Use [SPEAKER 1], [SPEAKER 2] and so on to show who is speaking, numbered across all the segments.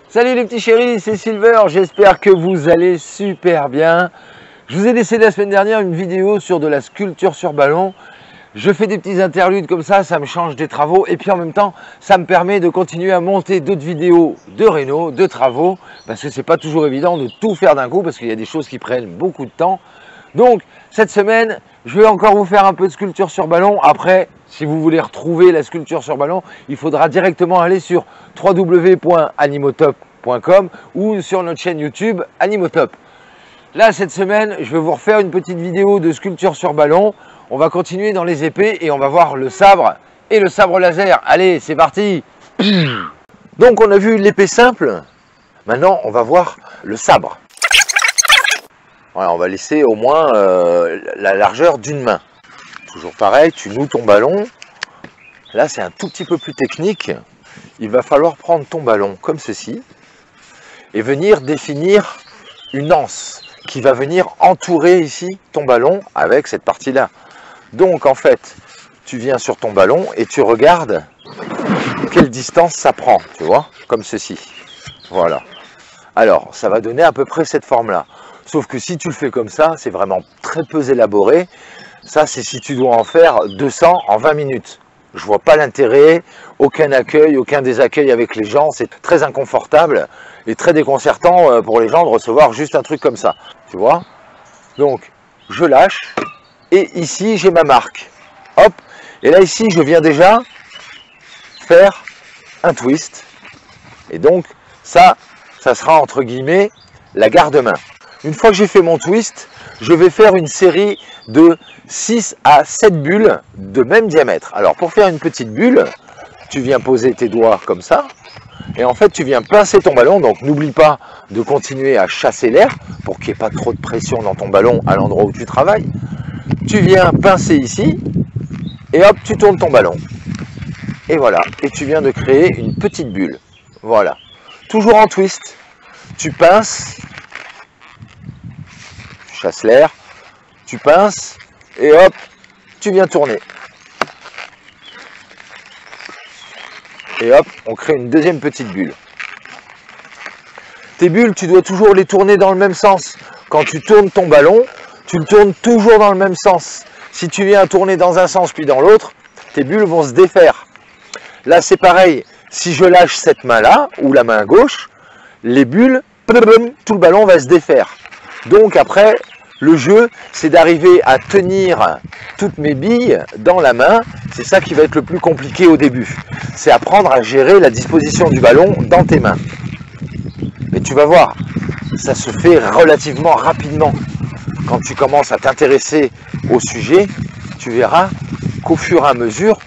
[SPEAKER 1] Salut les petits chéris, c'est Silver, j'espère que vous allez super bien. Je vous ai laissé la semaine dernière une vidéo sur de la sculpture sur ballon. Je fais des petits interludes comme ça me change des travaux et puis en même temps, ça me permet de continuer à monter d'autres vidéos de réno, de travaux, parce que c'est pas toujours évident de tout faire d'un coup, parce qu'il y a des choses qui prennent beaucoup de temps. Donc, cette semaine, je vais encore vous faire un peu de sculpture sur ballon. Après, si vous voulez retrouver la sculpture sur ballon, il faudra directement aller sur www.animotop.com ou sur notre chaîne YouTube Animotop. Là, cette semaine, je vais vous refaire une petite vidéo de sculpture sur ballon. On va continuer dans les épées et on va voir le sabre et le sabre laser. Allez, c'est parti! Donc, on a vu l'épée simple. Maintenant, on va voir le sabre. Voilà, on va laisser au moins la largeur d'une main. Toujours pareil, tu noues ton ballon. Là, c'est un tout petit peu plus technique. Il va falloir prendre ton ballon comme ceci et venir définir une anse qui va venir entourer ici ton ballon avec cette partie-là. Donc, en fait, tu viens sur ton ballon et tu regardes quelle distance ça prend, tu vois, comme ceci. Voilà. Alors, ça va donner à peu près cette forme-là. Sauf que si tu le fais comme ça, c'est vraiment très peu élaboré. Ça, c'est si tu dois en faire 200 en 20 minutes. Je vois pas l'intérêt, aucun accueil, aucun désaccueil avec les gens. C'est très inconfortable et très déconcertant pour les gens de recevoir juste un truc comme ça. Tu vois? Donc, je lâche et ici, j'ai ma marque. Hop. Et là, ici, je viens déjà faire un twist. Et donc, ça sera entre guillemets la garde-main. Une fois que j'ai fait mon twist, je vais faire une série de 6 à 7 bulles de même diamètre. Alors pour faire une petite bulle, tu viens poser tes doigts comme ça, et en fait tu viens pincer ton ballon, donc n'oublie pas de continuer à chasser l'air pour qu'il n'y ait pas trop de pression dans ton ballon à l'endroit où tu travailles. Tu viens pincer ici, et hop, tu tournes ton ballon. Et voilà, et tu viens de créer une petite bulle. Voilà, toujours en twist, tu pinces, chasse l'air, tu pinces et hop, tu viens tourner. Et hop, on crée une deuxième petite bulle. Tes bulles, tu dois toujours les tourner dans le même sens. Quand tu tournes ton ballon, tu le tournes toujours dans le même sens. Si tu viens tourner dans un sens puis dans l'autre, tes bulles vont se défaire. Là, c'est pareil. Si je lâche cette main-là, ou la main gauche, les bulles, tout le ballon va se défaire. Donc après, le jeu, c'est d'arriver à tenir toutes mes billes dans la main. C'est ça qui va être le plus compliqué au début. C'est apprendre à gérer la disposition du ballon dans tes mains. Mais tu vas voir, ça se fait relativement rapidement. Quand tu commences à t'intéresser au sujet, tu verras qu'au fur et à mesure,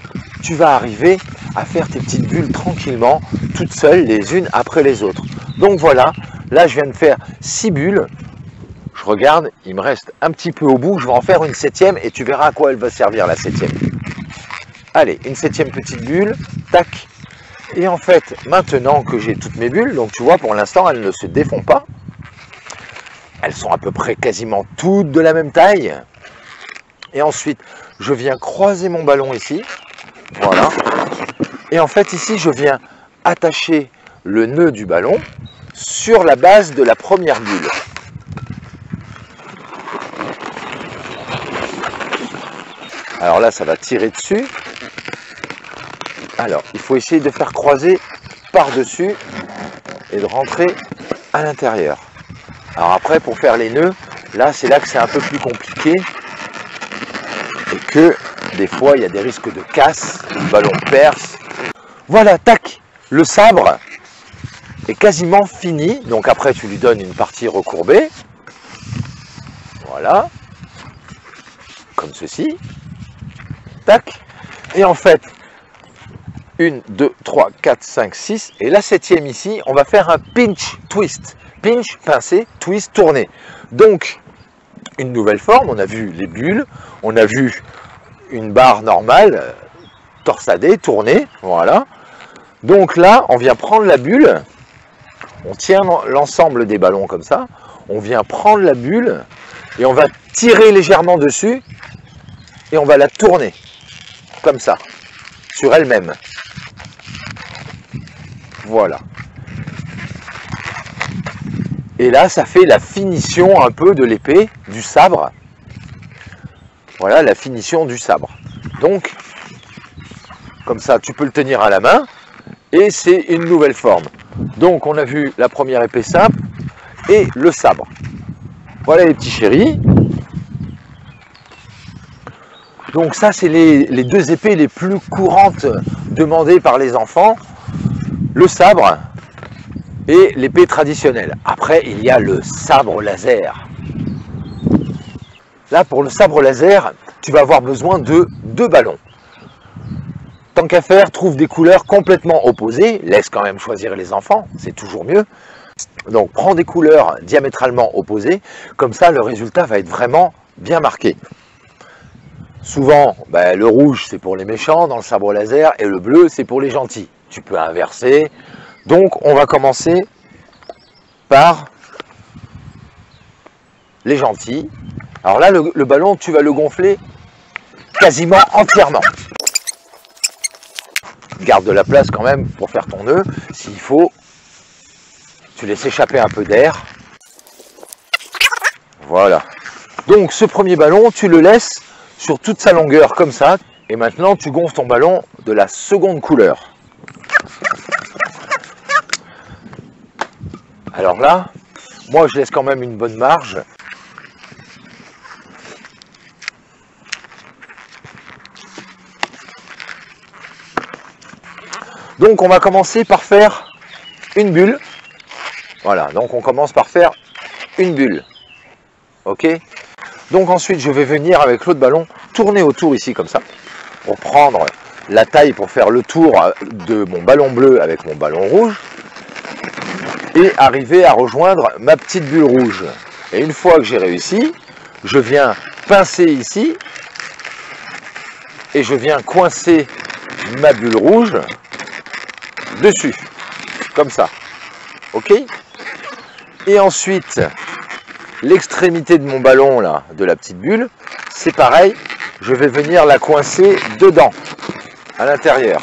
[SPEAKER 1] tu vas arriver à faire tes petites bulles tranquillement, toutes seules, les unes après les autres. Donc voilà, là je viens de faire 6 bulles. Je regarde, il me reste un petit peu au bout, je vais en faire une 7e et tu verras à quoi elle va servir la 7e. Allez, une 7e petite bulle, tac. Et en fait, maintenant que j'ai toutes mes bulles, donc tu vois, pour l'instant, elles ne se défont pas. Elles sont à peu près quasiment toutes de la même taille. Et ensuite, je viens croiser mon ballon ici, voilà. Et en fait, ici, je viens attacher le nœud du ballon sur la base de la première bulle. Alors là, ça va tirer dessus. Alors, il faut essayer de faire croiser par-dessus et de rentrer à l'intérieur. Alors après, pour faire les nœuds, là, c'est là que c'est un peu plus compliqué. Et que, des fois, il y a des risques de casse, le ballon perce. Voilà, tac, le sabre est quasiment fini. Donc après, tu lui donnes une partie recourbée. Voilà. Comme ceci. Tac. Et en fait, 1, 2, 3, 4, 5, 6. Et la 7e ici, on va faire un pinch twist. Pinch, pincer, twist, tourner. Donc, une nouvelle forme. On a vu les bulles. On a vu une barre normale, torsadée, tournée. Voilà. Donc là, on vient prendre la bulle. On tient l'ensemble des ballons comme ça. On vient prendre la bulle et on va tirer légèrement dessus et on va la tourner comme ça, sur elle-même. Voilà. Et là, ça fait la finition un peu de l'épée, du sabre. Voilà la finition du sabre. Donc, comme ça, tu peux le tenir à la main et c'est une nouvelle forme. Donc, on a vu la première épée simple et le sabre. Voilà les petits chéris. Donc ça, c'est les deux épées les plus courantes demandées par les enfants. Le sabre et l'épée traditionnelle. Après, il y a le sabre laser. Là, pour le sabre laser, tu vas avoir besoin de 2 ballons. Tant qu'à faire, trouve des couleurs complètement opposées. Laisse quand même choisir les enfants, c'est toujours mieux. Donc, prends des couleurs diamétralement opposées. Comme ça, le résultat va être vraiment bien marqué. Souvent, le rouge, c'est pour les méchants dans le sabre laser et le bleu, c'est pour les gentils. Tu peux inverser. Donc, on va commencer par les gentils. Alors là, le ballon, tu vas le gonfler quasiment entièrement. Garde de la place quand même pour faire ton nœud. S'il faut, tu laisses échapper un peu d'air. Voilà. Donc, ce premier ballon, tu le laisses sur toute sa longueur comme ça. Et maintenant, tu gonfles ton ballon de la seconde couleur. Alors là, moi je laisse quand même une bonne marge. Donc on va commencer par faire une bulle. Voilà, donc on commence par faire une bulle. Ok? Donc ensuite je vais venir avec l'autre ballon tourner autour ici comme ça. Pour prendre la taille pour faire le tour de mon ballon bleu avec mon ballon rouge. Et arriver à rejoindre ma petite bulle rouge. Et une fois que j'ai réussi, je viens pincer ici et je viens coincer ma bulle rouge dessus, comme ça. Ok? Et ensuite, l'extrémité de mon ballon, là, de la petite bulle, c'est pareil, je vais venir la coincer dedans, à l'intérieur.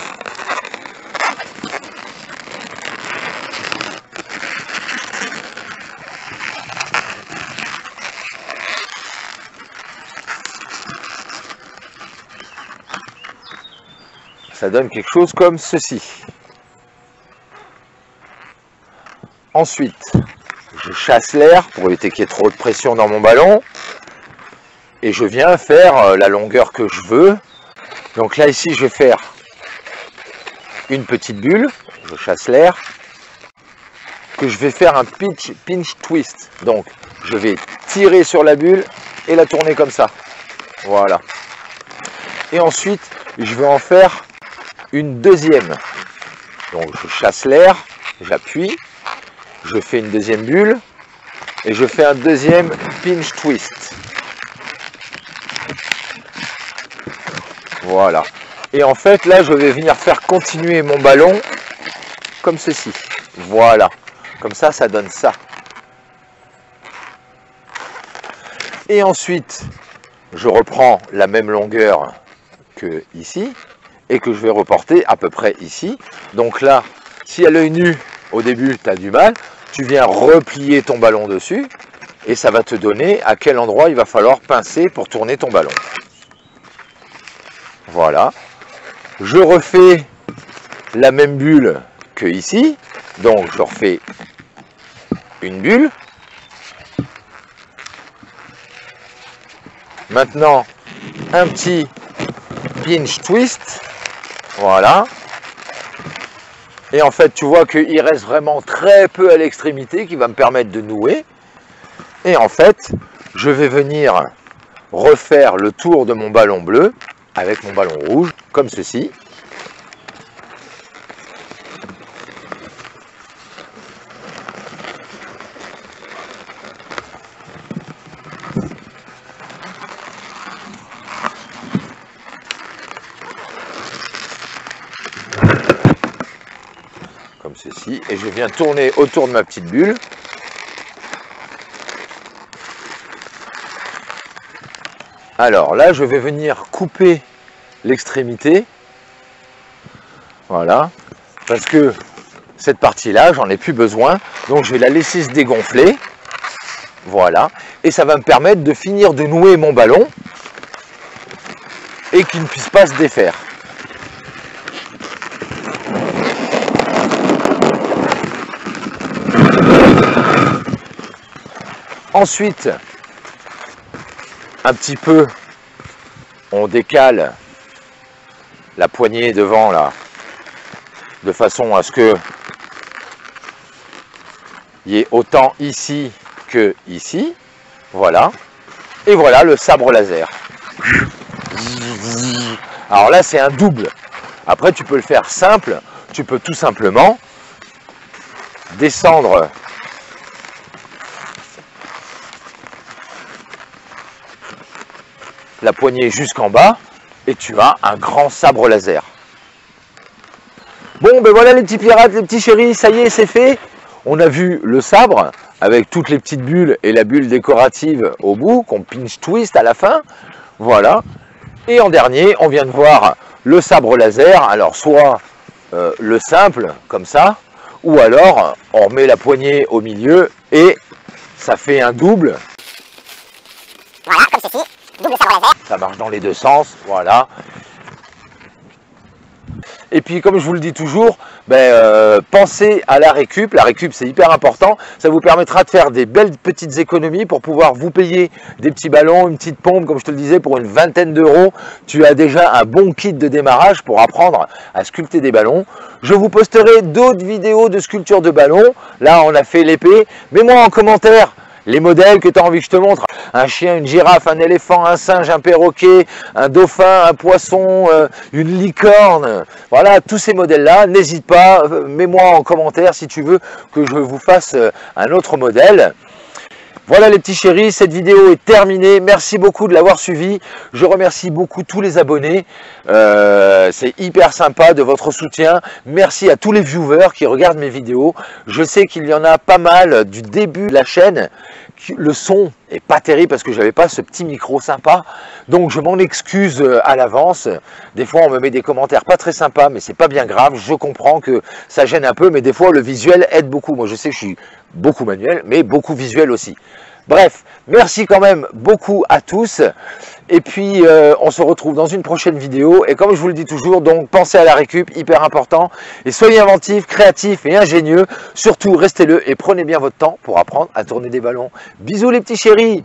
[SPEAKER 1] Ça donne quelque chose comme ceci. Ensuite, je chasse l'air pour éviter qu'il y ait trop de pression dans mon ballon. Et je viens faire la longueur que je veux. Donc là, ici, je vais faire une petite bulle. Je chasse l'air. Que je vais faire un pinch twist. Donc, je vais tirer sur la bulle et la tourner comme ça. Voilà. Et ensuite, je vais en faire une deuxième. Donc je chasse l'air, j'appuie, je fais une deuxième bulle et je fais un deuxième pinch twist. Voilà. Et en fait là je vais venir faire continuer mon ballon comme ceci. Voilà. Comme ça, ça donne ça. Et ensuite je reprends la même longueur que ici. Et que je vais reporter à peu près ici. Donc là, si à l'œil nu, au début, tu as du mal, tu viens replier ton ballon dessus et ça va te donner à quel endroit il va falloir pincer pour tourner ton ballon. Voilà. Je refais la même bulle que ici. Donc, je refais une bulle. Maintenant, un petit pinch twist. Voilà. Et en fait, tu vois qu'il reste vraiment très peu à l'extrémité qui va me permettre de nouer. Et en fait, je vais venir refaire le tour de mon ballon bleu avec mon ballon rouge, comme ceci. Comme ceci, et je viens tourner autour de ma petite bulle. Alors là, je vais venir couper l'extrémité. Voilà. Parce que cette partie-là, j'en ai plus besoin. Donc je vais la laisser se dégonfler. Voilà. Et ça va me permettre de finir de nouer mon ballon et qu'il ne puisse pas se défaire. Ensuite, un petit peu, on décale la poignée devant là, de façon à ce que il y ait autant ici que ici. Voilà. Et voilà le sabre laser. Alors là, c'est un double. Après, tu peux le faire simple. Tu peux tout simplement descendre la poignée jusqu'en bas et tu as un grand sabre laser. Bon, ben voilà les petits pirates, les petits chéris, ça y est, c'est fait. On a vu le sabre avec toutes les petites bulles et la bulle décorative au bout, qu'on pinch twist à la fin. Voilà. Et en dernier, on vient de voir le sabre laser. Alors, soit le simple, comme ça, ou alors on remet la poignée au milieu et ça fait un double.
[SPEAKER 2] Voilà, comme ceci, double sabre laser.
[SPEAKER 1] Ça marche dans les deux sens, voilà. Et puis comme je vous le dis toujours, pensez à la récup. La récup, c'est hyper important. Ça vous permettra de faire des belles petites économies pour pouvoir vous payer des petits ballons, une petite pompe, comme je te le disais, pour une vingtaine d'euros. Tu as déjà un bon kit de démarrage pour apprendre à sculpter des ballons. Je vous posterai d'autres vidéos de sculpture de ballons. Là, on a fait l'épée. Mets-moi en commentaire les modèles que tu as envie que je te montre. Un chien, une girafe, un éléphant, un singe, un perroquet, un dauphin, un poisson, une licorne. Voilà, tous ces modèles-là. N'hésite pas, mets-moi en commentaire si tu veux que je vous fasse un autre modèle. Voilà les petits chéris, cette vidéo est terminée. Merci beaucoup de l'avoir suivi. Je remercie beaucoup tous les abonnés. C'est hyper sympa de votre soutien. Merci à tous les viewers qui regardent mes vidéos. Je sais qu'il y en a pas mal du début de la chaîne. Le son est pas terrible parce que j'avais pas ce petit micro sympa. Donc je m'en excuse à l'avance. Des fois on me met des commentaires pas très sympas, mais c'est pas bien grave. Je comprends que ça gêne un peu, mais des fois le visuel aide beaucoup. Moi je sais que je suis beaucoup manuel, mais beaucoup visuel aussi. Bref, merci quand même beaucoup à tous. Et puis, on se retrouve dans une prochaine vidéo. Et comme je vous le dis toujours, donc pensez à la récup, hyper important. Et soyez inventifs, créatifs et ingénieux. Surtout, restez-le et prenez bien votre temps pour apprendre à tourner des ballons. Bisous les petits chéris.